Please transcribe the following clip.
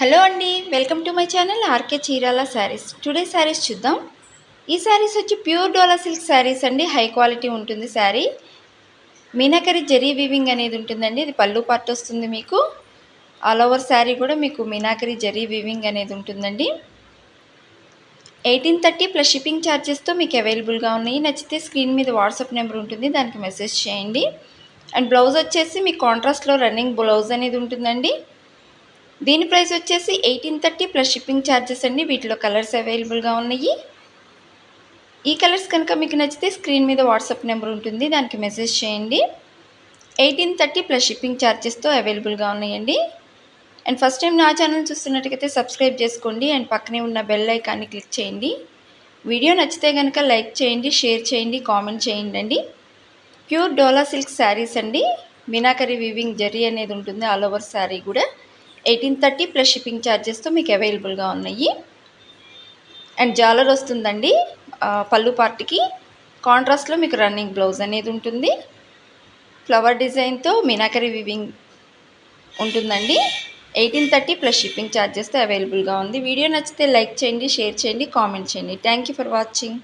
Hello అండి, welcome to my channel RK Chirala sarees. Today sarees చూద్దాం. ఈ శారీస్ వచ్చి ప్యూర్ డోలా సిల్క్ శారీస్ అండి. హై క్వాలిటీ ఉంటుంది శారీ. మీనాకరి జరీ వీవింగ్ అనేది ఉంటుందండి. ఇది పళ్ళు పార్ట్ వస్తుంది మీకు. ఆల్ ఓవర్ శారీ కూడా మీకు మీనాకరి జరీ వీవింగ్ అనేది ఉంటుందండి. 1830 ప్లస్ షిప్పింగ్ ఛార్జెస్తో మీకు అవైలబుల్గా ఉన్నాయి. నచ్చితే స్క్రీన్ మీద వాట్సాప్ నెంబర్ ఉంటుంది, దానికి మెసేజ్ చేయండి. అండ్ బ్లౌజ్ వచ్చేసి మీకు కాంట్రాస్ట్లో రన్నింగ్ బ్లౌజ్ అనేది ఉంటుందండి. దీని ప్రైస్ వచ్చేసి 1830 ప్లస్ షిప్పింగ్ ఛార్జెస్ అండి. వీటిలో కలర్స్ అవైలబుల్గా ఉన్నాయి. ఈ కలర్స్ కనుక మీకు నచ్చితే స్క్రీన్ మీద వాట్సాప్ నెంబర్ ఉంటుంది, దానికి మెసేజ్ చేయండి. 1830 ప్లస్ షిప్పింగ్ ఛార్జెస్తో అవైలబుల్గా ఉన్నాయండి. అండ్ ఫస్ట్ టైం నా ఛానల్ చూస్తున్నట్టుగైతే సబ్స్క్రైబ్ చేసుకోండి అండ్ పక్కనే ఉన్న బెల్ ఐకాన్ని క్లిక్ చేయండి. వీడియో నచ్చితే కనుక లైక్ చేయండి, షేర్ చేయండి, కామెంట్ చేయండి అండి. ప్యూర్ డోలా సిల్క్ శారీస్ అండి. మీనాకరి వీవింగ్ జరీ అనేది ఉంటుంది ఆల్ ఓవర్ శారీ కూడా. 1830 ప్లస్ షిప్పింగ్ ఛార్జెస్తో మీకు అవైలబుల్గా ఉన్నాయి. అండ్ జాలర్ వస్తుందండి పళ్ళు పార్ట్కి. కాంట్రాస్ట్లో మీకు రన్నింగ్ బ్లౌజ్ అనేది ఉంటుంది. ఫ్లవర్ డిజైన్తో మీనాకరి వీవింగ్ ఉంటుందండి. 1830 ప్లస్ షిప్పింగ్ ఛార్జెస్తో అవైలబుల్గా ఉంది. వీడియో నచ్చితే లైక్ చేయండి, షేర్ చేయండి, కామెంట్ చేయండి. Thank you for watching.